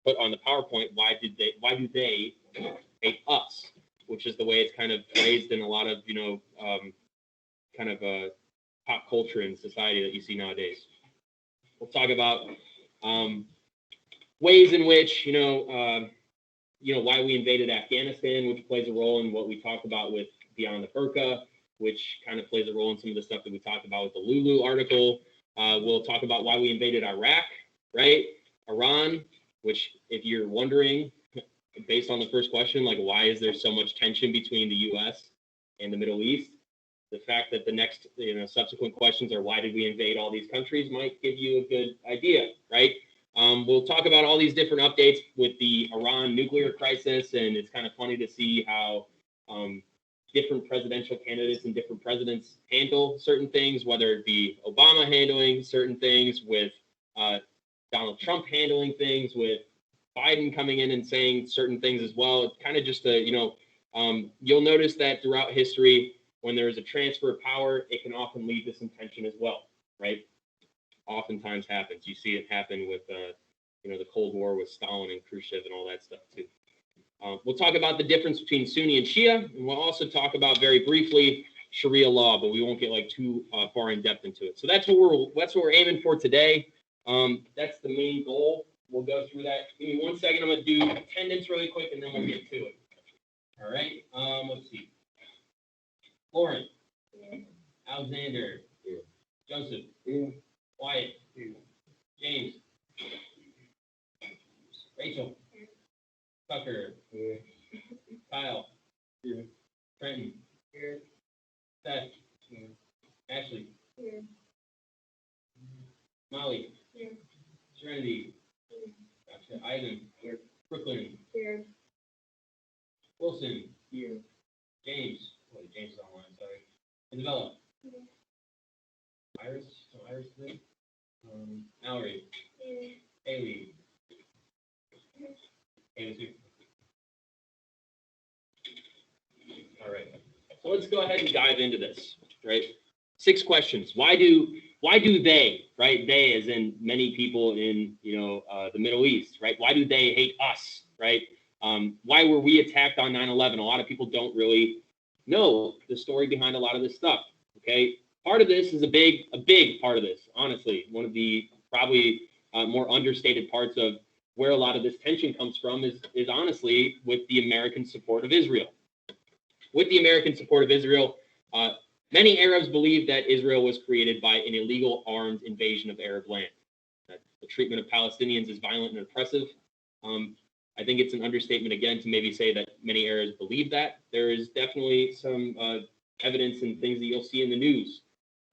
put on the PowerPoint, why do they hate us? Which is the way it's kind of phrased in a lot of, kind of pop culture and society that you see nowadays. We'll talk about ways in which, why we invaded Afghanistan, which plays a role in what we talked about with Beyond the Burqa, which kind of plays a role in some of the stuff that we talked about with the Lulu article. We'll talk about why we invaded Iraq, right? Iran, which, if you're wondering, based on the first question, like, why is there so much tension between the U.S. and the Middle East? The fact that the next, subsequent questions are why did we invade all these countries might give you a good idea, right? We'll talk about all these different updates with the Iran nuclear crisis, and it's kind of funny to see how different presidential candidates and different presidents handle certain things, whether it be Obama handling certain things, with Donald Trump handling things, with Biden coming in and saying certain things as well. It's kind of just you'll notice that throughout history, when there's a transfer of power, it can often lead to some tension as well, right? Oftentimes happens. You see it happen with, the Cold War with Stalin and Khrushchev and all that stuff too. We'll talk about the difference between Sunni and Shia, and we'll also talk about very briefly Sharia law, but we won't get too far in depth into it. So that's what we're aiming for today. That's the main goal. We'll go through that. Give me 1 second. I'm going to do attendance really quick, and then we'll get to it. All right. Let's see. Lauren. Yeah. Alexander. Yeah. Joseph. Yeah. Wyatt. Yeah. James. Rachel. Yeah. Tucker. Yeah. Kyle. Yeah. Trenton. Yeah. Seth. Yeah. Ashley. Yeah. Molly. Yeah. Serenity. Gotcha. Ivan. Here. Brooklyn. Here. Wilson. Here. James. Oh, James is online, sorry. Isabella. Here. Iris. No, Iris today. Mallory. Here. Haley. Here. Haley's here. All right. So let's go ahead and dive into this, right? 6 questions. Why do they, right? They, as in many people in, the Middle East, right? Why do they hate us, right? Why were we attacked on 9/11? A lot of people don't really know the story behind a lot of this stuff, okay? Part of this is a big part of this, honestly. One of the probably more understated parts of where a lot of this tension comes from is honestly with the American support of Israel. With the American support of Israel, many Arabs believe that Israel was created by an illegal armed invasion of Arab land. That the treatment of Palestinians is violent and oppressive. I think it's an understatement, again, to maybe say that many Arabs believe that. There is definitely some evidence and things that you'll see in the news.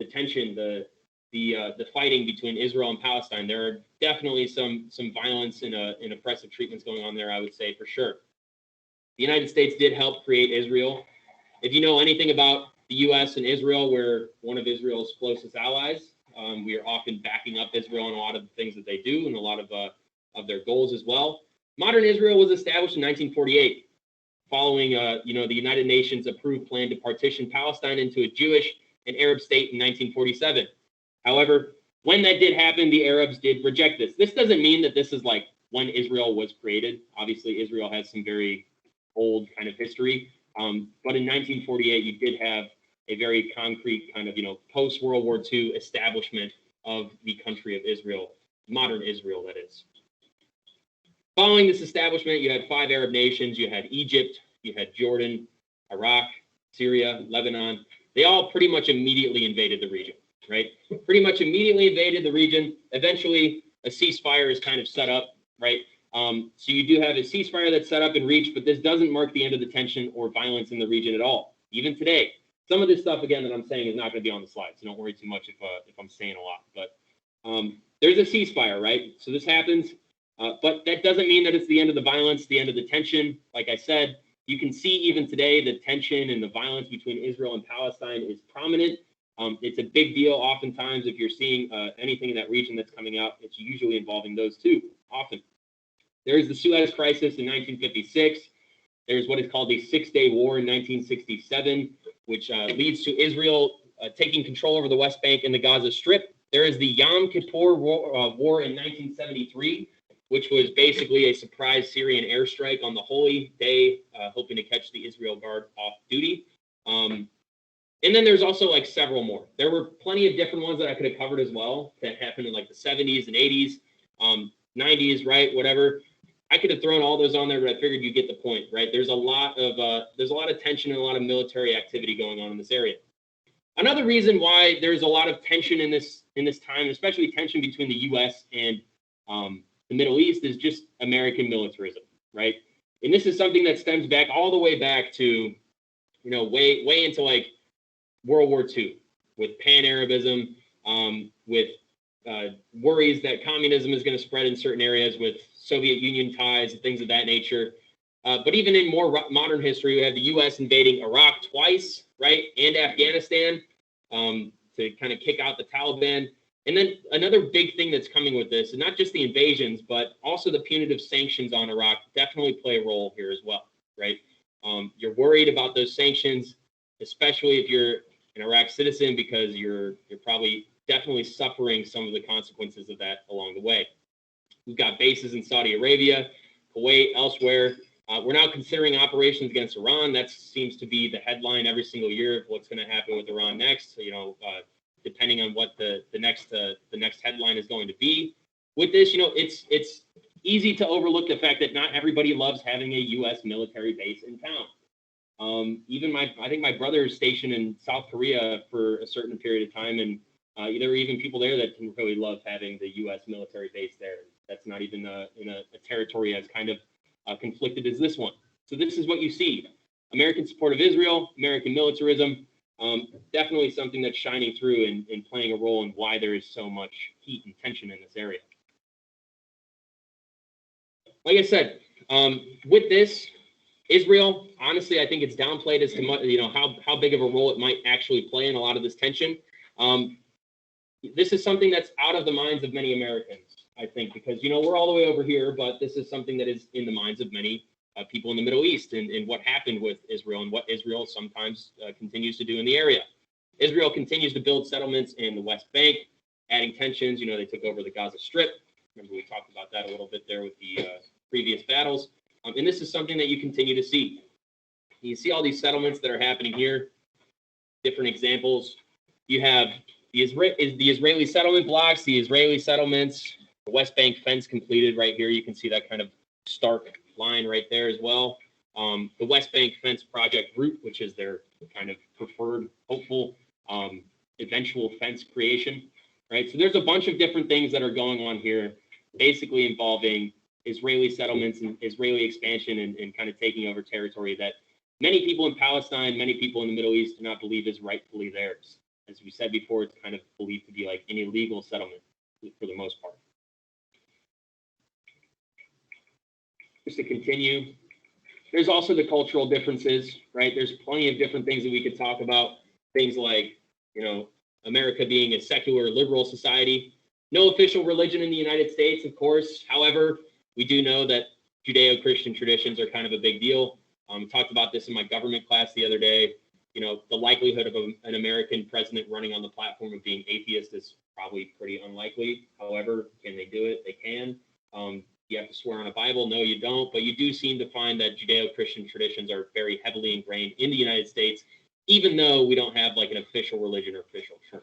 The tension, the fighting between Israel and Palestine. There are definitely some violence and oppressive treatments going on there, I would say, for sure. The United States did help create Israel. If you know anything about the U.S. and Israel, we're one of Israel's closest allies. We are often backing up Israel in a lot of the things that they do and a lot of their goals as well. Modern Israel was established in 1948, following the United Nations approved plan to partition Palestine into a Jewish and Arab state in 1947. However, when that did happen, the Arabs did reject this. This doesn't mean that this is like when Israel was created. Obviously, Israel has some very old kind of history. But in 1948, you did have a very concrete kind of, post-World War II establishment of the country of Israel, modern Israel, that is. Following this establishment, you had 5 Arab nations. You had Egypt, you had Jordan, Iraq, Syria, Lebanon. They all pretty much immediately invaded the region, right? Pretty much immediately invaded the region. Eventually, a ceasefire is kind of set up, right? So you do have a ceasefire that's set up and reached, but this doesn't mark the end of the tension or violence in the region at all. Even today, some of this stuff, again, that I'm saying is not going to be on the slide, so don't worry too much if I'm saying a lot. But there's a ceasefire, right? So this happens, but that doesn't mean that it's the end of the violence, the end of the tension. Like I said, you can see even today the tension and the violence between Israel and Palestine is prominent. It's a big deal. Oftentimes, if you're seeing anything in that region that's coming out, it's usually involving those two, often. There's the Suez Crisis in 1956. There's what is called the Six-Day War in 1967, which leads to Israel taking control over the West Bank and the Gaza Strip. There is the Yom Kippur War in 1973, which was basically a surprise Syrian airstrike on the holy day, hoping to catch the Israel Guard off duty. And then there's also like several more. There were plenty of different ones that I could have covered as well that happened in like the 70s and 80s, 90s, right? Whatever. I could have thrown all those on there, but I figured you get the point, right? There's a lot of tension and a lot of military activity going on in this area. Another reason why there's a lot of tension in this time, especially tension between the U.S. and the Middle East, is just American militarism, right? And this is something that stems back all the way back to, way into like World War II with Pan-Arabism, with worries that communism is going to spread in certain areas with Soviet Union ties and things of that nature. But even in more modern history, we have the U.S. invading Iraq twice, right, and Afghanistan to kind of kick out the Taliban. And then another big thing that's coming with this, and not just the invasions, but also the punitive sanctions on Iraq definitely play a role here as well, right? You're worried about those sanctions, especially if you're an Iraq citizen, because you're probably definitely suffering some of the consequences of that along the way. We've got bases in Saudi Arabia, Kuwait, elsewhere. We're now considering operations against Iran. That seems to be the headline every single year of what's going to happen with Iran next. Depending on what the next headline is going to be. With this, it's easy to overlook the fact that not everybody loves having a U.S. military base in town. I think my brother is stationed in South Korea for a certain period of time, and there are even people there that can really love having the U.S. military base there. That's not even in a territory as kind of conflicted as this one. So this is what you see: American support of Israel, American militarism. Definitely something that's shining through and playing a role in why there is so much heat and tension in this area. Like I said, with this, Israel, honestly, I think it's downplayed as to how big of a role it might actually play in a lot of this tension. This is something that's out of the minds of many Americans, I think, because we're all the way over here, but this is something that is in the minds of many people in the Middle East and what happened with Israel and what Israel sometimes continues to do in the area. Israel continues to build settlements in the West Bank, adding tensions. They took over the Gaza Strip. Remember, we talked about that a little bit there with the previous battles. And this is something that you continue to see. You see all these settlements that are happening here, different examples. You have the Israeli settlement blocks, the Israeli settlements, the West Bank fence completed right here. You can see that kind of stark line right there as well. The West Bank fence project route, which is their kind of preferred, hopeful, eventual fence creation, right? So there's a bunch of different things that are going on here, basically involving Israeli settlements and Israeli expansion and kind of taking over territory that many people in Palestine, many people in the Middle East do not believe is rightfully theirs. As we said before, it's kind of believed to be like an illegal settlement for the most part. Just to continue, there's also the cultural differences, right? There's plenty of different things that we could talk about. Things like, America being a secular liberal society. No official religion in the United States, of course. However, we do know that Judeo-Christian traditions are kind of a big deal. Talked about this in my government class the other day. The likelihood of an American president running on the platform of being atheist is probably pretty unlikely. However, can they do it? They can. You have to swear on a Bible. No, you don't. But you do seem to find that Judeo-Christian traditions are very heavily ingrained in the United States, even though we don't have like an official religion or official church.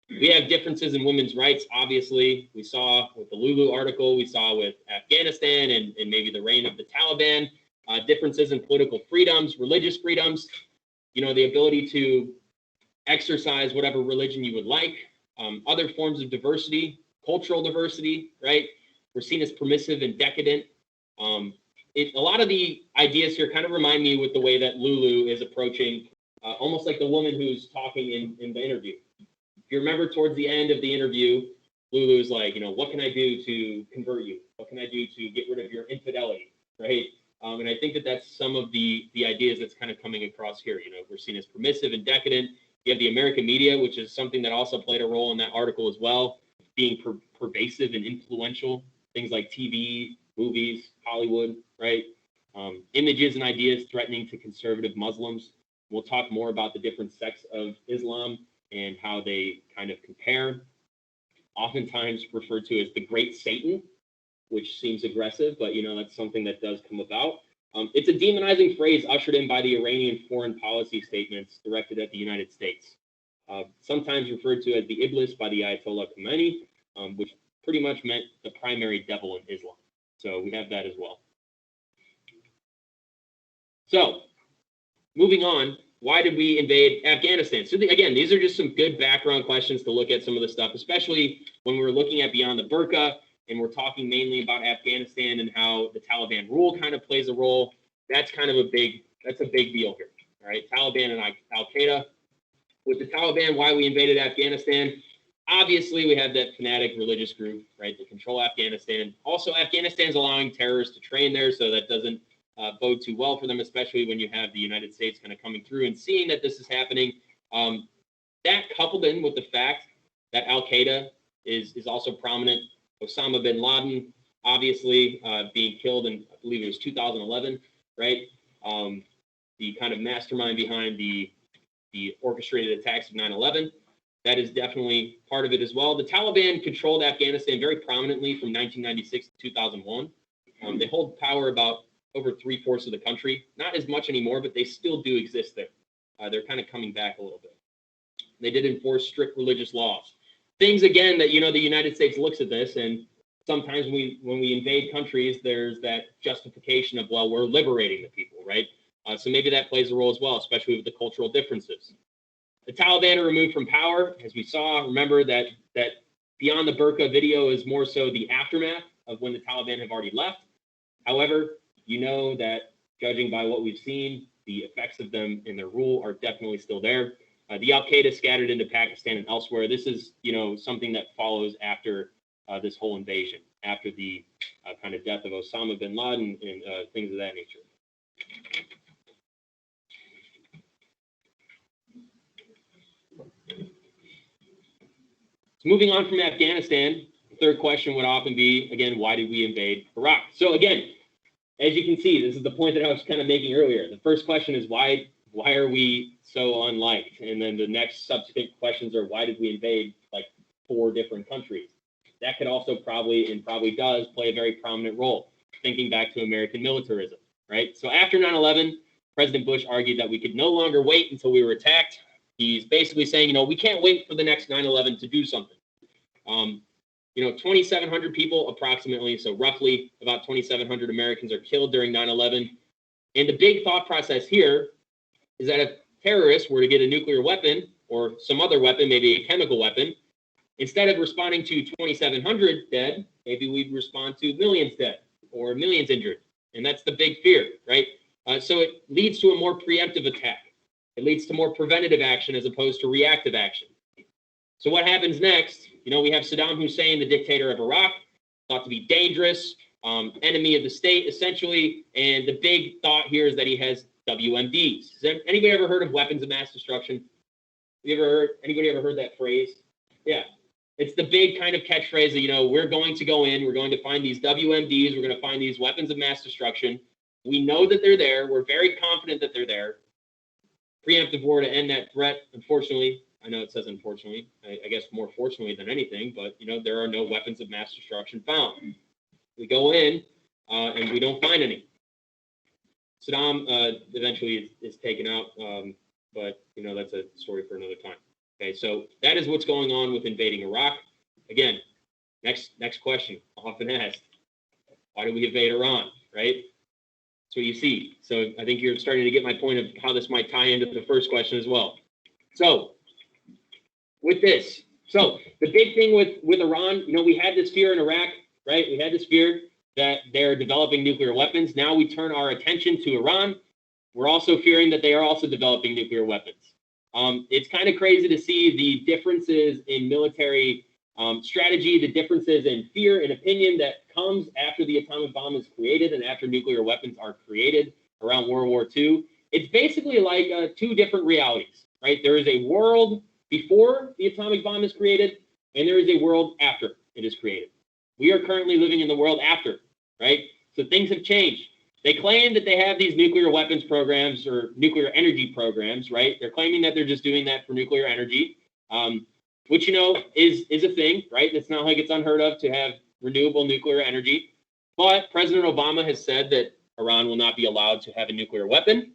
We have differences in women's rights, obviously. We saw with the Lulu article, we saw with Afghanistan and maybe the reign of the Taliban, differences in political freedoms, religious freedoms, the ability to exercise whatever religion you would like, other forms of diversity, cultural diversity, right? We're seen as permissive and decadent. A lot of the ideas here kind of remind me with the way that Lulu is approaching, almost like the woman who's talking in the interview. If you remember towards the end of the interview, Lulu's like, what can I do to convert you? What can I do to get rid of your infidelity, right? And I think that that's some of the ideas that's kind of coming across here. We're seen as permissive and decadent. You have the American media, which is something that also played a role in that article as well, being pervasive and influential. Things like TV, movies, Hollywood, right? Images and ideas threatening to conservative Muslims. We'll talk more about the different sects of Islam and how they kind of compare. Oftentimes referred to as the Great Satan, which seems aggressive, but that's something that does come about. It's a demonizing phrase ushered in by the Iranian foreign policy statements directed at the United States, sometimes referred to as the Iblis by the Ayatollah Khomeini, which pretty much meant the primary devil in Islam. So we have that as well. So moving on, why did we invade Afghanistan? So again, these are just some good background questions to look at some of the stuff, especially when we're looking at Beyond the Burqa and we're talking mainly about Afghanistan and how the Taliban rule kind of plays a role. That's kind of a big deal here. All right, Taliban and Al-Qaeda. With the Taliban, why we invaded Afghanistan? Obviously, we have that fanatic religious group, right, that control Afghanistan. Also, Afghanistan's allowing terrorists to train there, so that doesn't bode too well for them, especially when you have the United States kind of coming through and seeing that this is happening. That coupled in with the fact that Al-Qaeda is also prominent. Osama bin Laden, obviously, being killed in, I believe it was 2011, right? The kind of mastermind behind the orchestrated attacks of 9/11. That is definitely part of it as well. The Taliban controlled Afghanistan very prominently from 1996 to 2001. They hold power about over 3/4 of the country. Not as much anymore, but they still do exist there. They're kind of coming back a little bit. They did enforce strict religious laws. Things, again, that, the United States looks at this, and sometimes when we invade countries, there's that justification of, well, we're liberating the people, right? So maybe that plays a role as well, especially with the cultural differences. The Taliban are removed from power, as we saw. Remember that Beyond the Burqa video is more so the aftermath of when the Taliban have already left. However, that judging by what we've seen, the effects of them in their rule are definitely still there. The Al-Qaeda scattered into Pakistan and elsewhere. This is, something that follows after this whole invasion, after the kind of death of Osama bin Laden and things of that nature. So moving on from Afghanistan, the third question would often be, again, why did we invade Iraq? So again, as you can see, this is the point that I was kind of making earlier. The first question is why are we so unliked? And then the next subsequent questions are why did we invade like 4 different countries? That could also probably does play a very prominent role, thinking back to American militarism, right? So after 9/11, President Bush argued that we could no longer wait until we were attacked. He's basically saying, we can't wait for the next 9/11 to do something. 2,700 people approximately, so roughly about 2,700 Americans are killed during 9/11. And the big thought process here is that if terrorists were to get a nuclear weapon or some other weapon, maybe a chemical weapon, instead of responding to 2,700 dead, maybe we'd respond to millions dead or millions injured. And that's the big fear, right? So it leads to a more preemptive attack. It leads to more preventative action as opposed to reactive action. So what happens next? We have Saddam Hussein, the dictator of Iraq, thought to be dangerous, enemy of the state, essentially. And the big thought here is that he has WMDs. Has anybody ever heard of weapons of mass destruction? Anybody ever heard that phrase? Yeah. It's the big kind of catchphrase that, we're going to go in, we're going to find these WMDs, we're going to find these weapons of mass destruction. We know that they're there. We're very confident that they're there. Preemptive war to end that threat, unfortunately. I know it says unfortunately, I guess more fortunately than anything, but, there are no weapons of mass destruction found. We go in and we don't find any. Saddam eventually is taken out, but, that's a story for another time. Okay, so that is what's going on with invading Iraq. Again, next question, often asked, why do we invade Iran, right? That's what you see. So I think you're starting to get my point of how this might tie into the first question as well. So with this, so the big thing with Iran, we had this fear in Iraq, right? We had this fear that they're developing nuclear weapons. Now we turn our attention to Iran. We're also fearing that they are also developing nuclear weapons. It's kind of crazy to see the differences in military strategy, the differences in fear and opinion that comes after the atomic bomb is created and after nuclear weapons are created around World War II. It's basically like 2 different realities, right? There is a world before the atomic bomb is created, and there is a world after it is created. We are currently living in the world after, right? So things have changed. They claim that they have these nuclear weapons programs or nuclear energy programs, right? They're claiming that they're just doing that for nuclear energy, which, is a thing, right? It's not like it's unheard of to have renewable nuclear energy. But President Obama has said that Iran will not be allowed to have a nuclear weapon.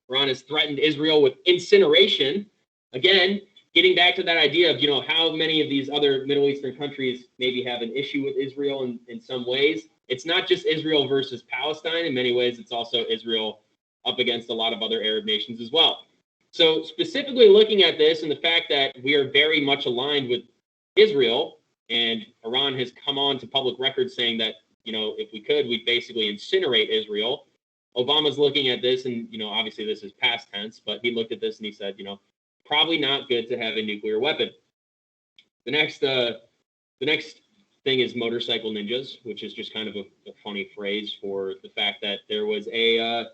Iran has threatened Israel with incineration. Again, getting back to that idea of, how many of these other Middle Eastern countries maybe have an issue with Israel in some ways. It's not just Israel versus Palestine. In many ways, it's also Israel up against a lot of other Arab nations as well. So specifically looking at this and the fact that we are very much aligned with Israel, and Iran has come on to public record saying that, if we could, we'd basically incinerate Israel. Obama's looking at this, and, obviously this is past tense, but he looked at this and he said, probably not good to have a nuclear weapon. The next thing is motorcycle ninjas, which is just kind of a funny phrase for the fact that there was a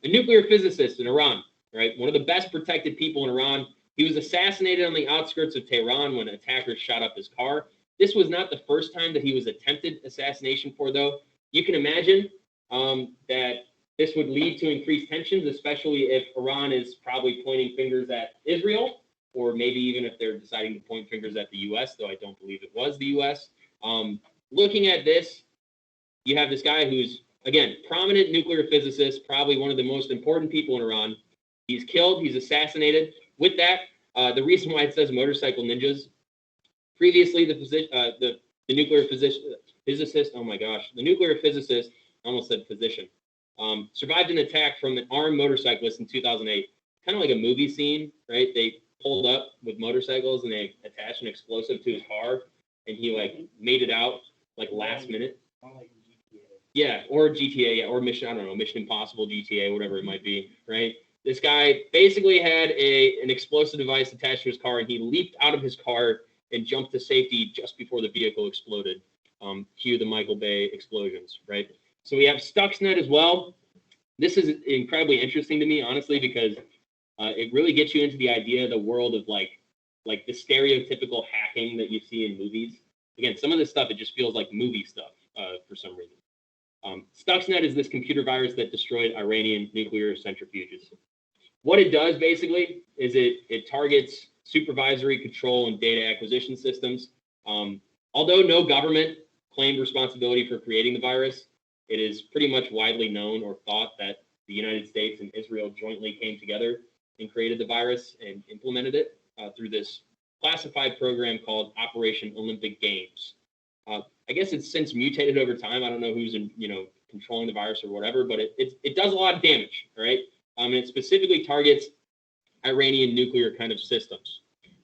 nuclear physicist in Iran, right? One of the best protected people in Iran. He was assassinated on the outskirts of Tehran when attackers shot up his car. This was not the first time that he was attempted assassination for, though. You can imagine that this would lead to increased tensions, especially if Iran is probably pointing fingers at Israel, or maybe even if they're deciding to point fingers at the U.S., though I don't believe it was the U.S. Looking at this, you have this guy who's, again, prominent nuclear physicist, probably one of the most important people in Iran. He's killed, he's assassinated. With that, the reason why it says motorcycle ninjas, previously the nuclear physicist, oh my gosh, the nuclear physicist, I almost said physician, survived an attack from an armed motorcyclist in 2008. Kind of like a movie scene, right? They pulled up with motorcycles and they attached an explosive to his car, and he made it out last minute. Yeah, or GTA, yeah, or Mission Impossible, GTA, whatever it might be, right? This guy basically had an explosive device attached to his car, and he leaped out of his car and jumped to safety just before the vehicle exploded. Cue the Michael Bay explosions, right? So we have Stuxnet as well. This is incredibly interesting to me, honestly, because it really gets you into the idea of the world of like the stereotypical hacking that you see in movies. Again, some of this stuff, it just feels like movie stuff for some reason. Stuxnet is this computer virus that destroyed Iranian nuclear centrifuges. What it does basically is it targets supervisory control and data acquisition systems. Although no government claimed responsibility for creating the virus, it is pretty much widely known or thought that the United States and Israel jointly came together and created the virus and implemented it through this classified program called Operation Olympic Games. I guess it's since mutated over time. I don't know who's controlling the virus or whatever, but it does a lot of damage, right? And it specifically targets Iranian nuclear kind of systems.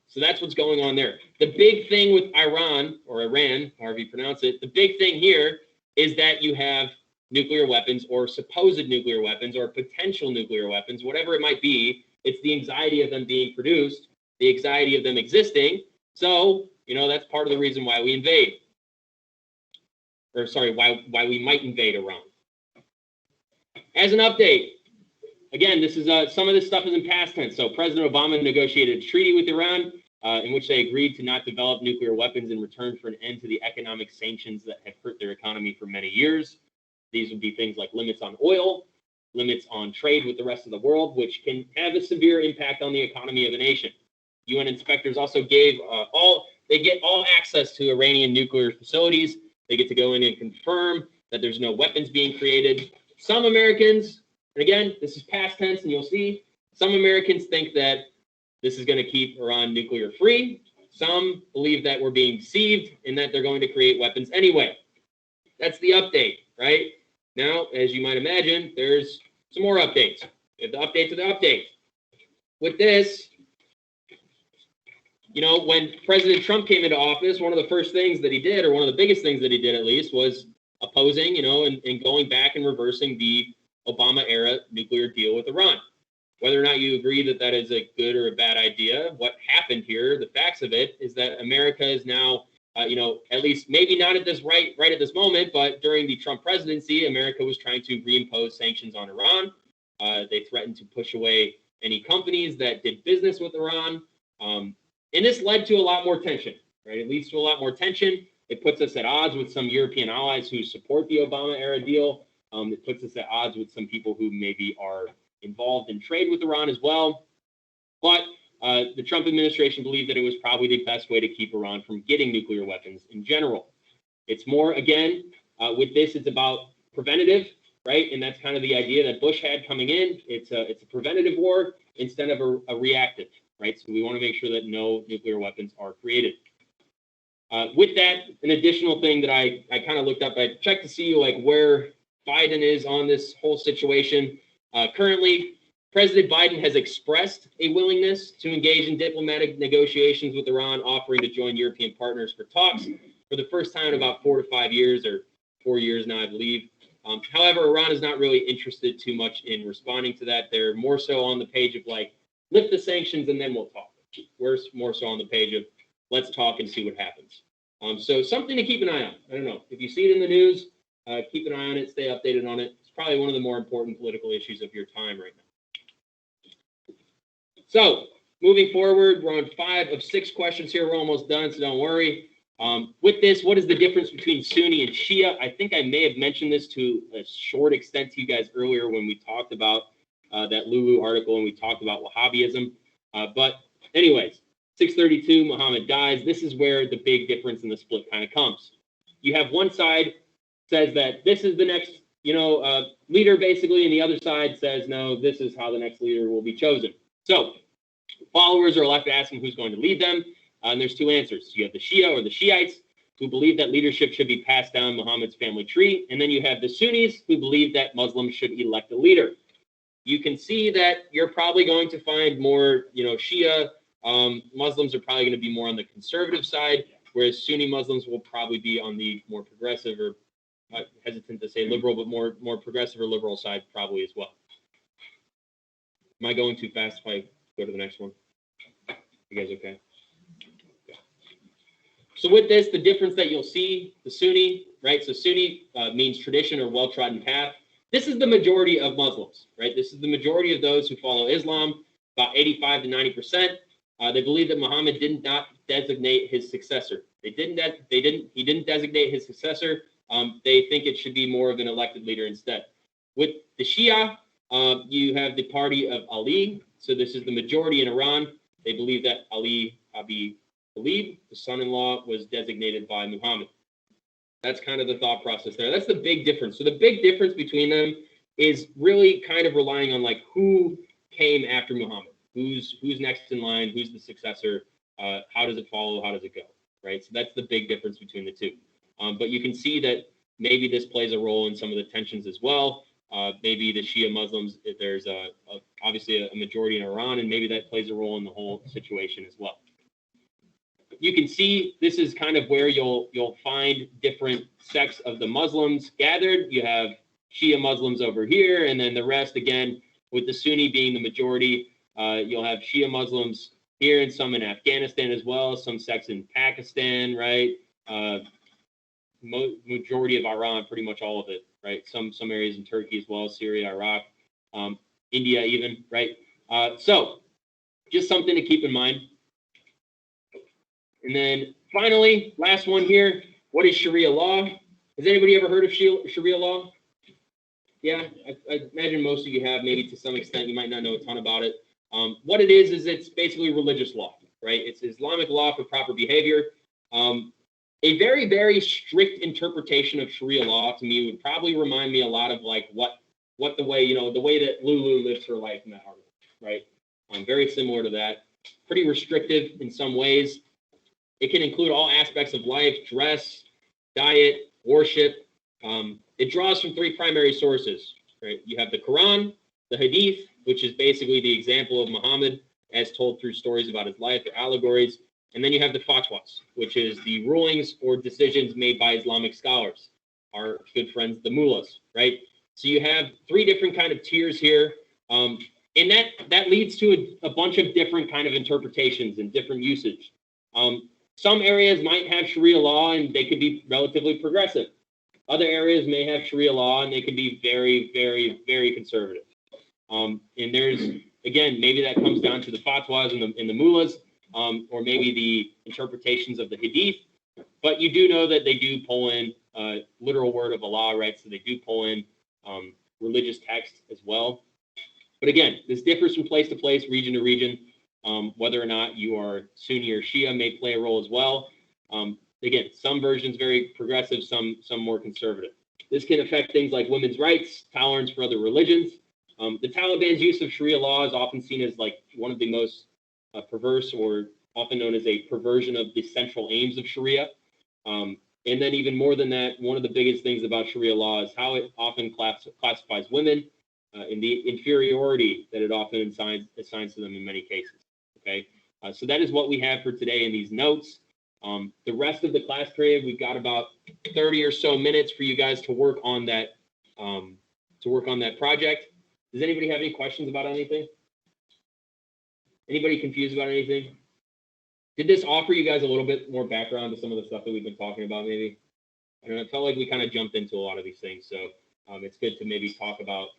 So that's what's going on there. The big thing with Iran, or Iran, however you pronounce it, the big thing here is that you have nuclear weapons or supposed nuclear weapons or potential nuclear weapons, whatever it might be. It's the anxiety of them being produced, the anxiety of them existing. So, that's part of the reason why we invade. Or sorry, why we might invade Iran. As an update, again, this is some of this stuff is in past tense. So President Obama negotiated a treaty with Iran in which they agreed to not develop nuclear weapons in return for an end to the economic sanctions that have hurt their economy for many years. These would be things like limits on oil, limits on trade with the rest of the world, which can have a severe impact on the economy of a nation. UN inspectors also get all access to Iranian nuclear facilities. They get to go in and confirm that there's no weapons being created. Some Americans, and again, this is past tense, and you'll see, some Americans think that this is going to keep Iran nuclear free. Some believe that we're being deceived and that they're going to create weapons anyway. That's the update, right? Now, as you might imagine, there's some more updates. We have the update to the update. With this, when President Trump came into office, one of the first things that he did, or one of the biggest things that he did at least, was opposing, and going back and reversing the Obama-era nuclear deal with Iran. Whether or not you agree that that is a good or a bad idea, what happened here, the facts of it, is that America is now, at least maybe not at this right at this moment, but during the Trump presidency, America was trying to reimpose sanctions on Iran. They threatened to push away any companies that did business with Iran. And this led to a lot more tension, right? It leads to a lot more tension. It puts us at odds with some European allies who support the Obama-era deal. It puts us at odds with some people who maybe are involved in trade with Iran as well. But the Trump administration believed that it was probably the best way to keep Iran from getting nuclear weapons in general. It's more, again, With this, it's about preventative, right? And that's kind of the idea that Bush had coming in. It's a preventative war instead of a reactive, right? So we want to make sure that no nuclear weapons are created. With that, an additional thing that I kind of looked up, I checked to see like where Biden is on this whole situation. Currently, President Biden has expressed a willingness to engage in diplomatic negotiations with Iran, offering to join European partners for talks for the first time in about 4 to 5 years, or 4 years now, I believe. However, Iran is not really interested too much in responding to that. They're more so on the page of like, lift the sanctions and then we'll talk. We're more so on the page of let's talk and see what happens. So something to keep an eye on. I don't know. If you see it in the news, keep an eye on it, stay updated on it. It's probably one of the more important political issues of your time right now. So moving forward, we're on 5 of 6 questions here. We're almost done, so don't worry. With this, what is the difference between Sunni and Shia? I think I may have mentioned this to a short extent to you guys earlier when we talked about that Lulu article and we talked about Wahhabism. But anyways, 632, Muhammad dies. This is where the big difference in the split kind of comes. You have one side says that this is the next, leader basically, and the other side says, no, this is how the next leader will be chosen. So followers are left asking who's going to lead them. And there's 2 answers. You have the Shia or the Shiites who believe that leadership should be passed down Muhammad's family tree. And then you have the Sunnis who believe that Muslims should elect a leader. You can see that you're probably going to find more, Shia Muslims are probably going to be more on the conservative side, whereas Sunni Muslims will probably be on the more progressive, or hesitant to say liberal, but more progressive or liberal side probably as well. Am I going too fast if I go to the next one? You guys okay? So with this, the difference that you'll see, the Sunni, right? So Sunni means tradition or well-trodden path. This is the majority of Muslims, right? This is the majority of those who follow Islam, about 85 to 90%. They believe that Muhammad did not designate his successor. He didn't designate his successor. They think it should be more of an elected leader instead. With the Shia, you have the party of Ali. So this is the majority in Iran. They believe that Ali Abi Talib, the son-in-law, was designated by Muhammad. That's kind of the thought process there. That's the big difference. So the big difference between them is really kind of relying on like who came after Muhammad, who's next in line, who's the successor, how does it follow, how does it go, right? So that's the big difference between the two. But you can see that maybe this plays a role in some of the tensions as well. Maybe the Shia Muslims, if there's obviously a majority in Iran, and maybe that plays a role in the whole situation as well. You can see this is kind of where you'll find different sects of the Muslims gathered. You have Shia Muslims over here, and then the rest, again, with the Sunni being the majority, you'll have Shia Muslims here and some in Afghanistan as well, some sects in Pakistan, right? Majority of Iran, pretty much all of it, right? Some areas in Turkey as well, Syria, Iraq, India even, right? So just something to keep in mind. And then finally, last one here, what is Sharia law? Has anybody ever heard of Sharia law? Yeah, I imagine most of you have, maybe to some extent. You might not know a ton about it. What it is it's basically religious law, right? It's Islamic law for proper behavior. A very, very strict interpretation of Sharia law to me would probably remind me a lot of like what the way that Lulu lives her life in that article, right? Very similar to that. Pretty restrictive in some ways. It can include all aspects of life: dress, diet, worship. It draws from 3 primary sources, right? You have the Quran, the Hadith, which is basically the example of Muhammad as told through stories about his life or allegories. And then you have the fatwas, which is the rulings or decisions made by Islamic scholars, our good friends, the mullahs, right? So you have 3 different kind of tiers here. And that leads to a bunch of different kind of interpretations and different usage. Some areas might have Sharia law and they could be relatively progressive. Other areas may have Sharia law and they could be very, very, very conservative. And there's, again, maybe that comes down to the fatwas and the mullahs, or maybe the interpretations of the hadith. But you do know that they do pull in literal word of Allah, right? So they do pull in religious text as well. But again, this differs from place to place, region to region. Whether or not you are Sunni or Shia may play a role as well. Again, some versions very progressive, some more conservative. This can affect things like women's rights, tolerance for other religions. The Taliban's use of Sharia law is often seen as like one of the most perverse, or often known as a perversion of the central aims of Sharia. And then even more than that, one of the biggest things about Sharia law is how it often classifies women and the inferiority that it often assigns to them in many cases. Okay, so that is what we have for today in these notes. The rest of the class period, we've got about 30 or so minutes for you guys to work on that project. Does anybody have any questions about anything? Anybody confused about anything? Did this offer you guys a little bit more background to some of the stuff that we've been talking about, maybe? I don't know, it felt like we kind of jumped into a lot of these things, so it's good to maybe talk about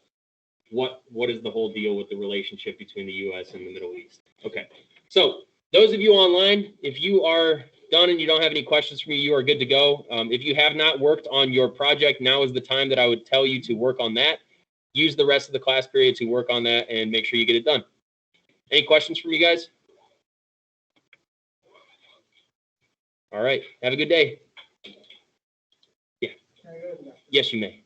what is the whole deal with the relationship between the U.S. and the Middle East. Okay, so those of you online, if you are done and you don't have any questions for me, you are good to go. If you have not worked on your project, now is the time that I would tell you to work on that. Use the rest of the class period to work on that and make sure you get it done. Any questions from you guys? All right. Have a good day. Yeah. Yes, you may.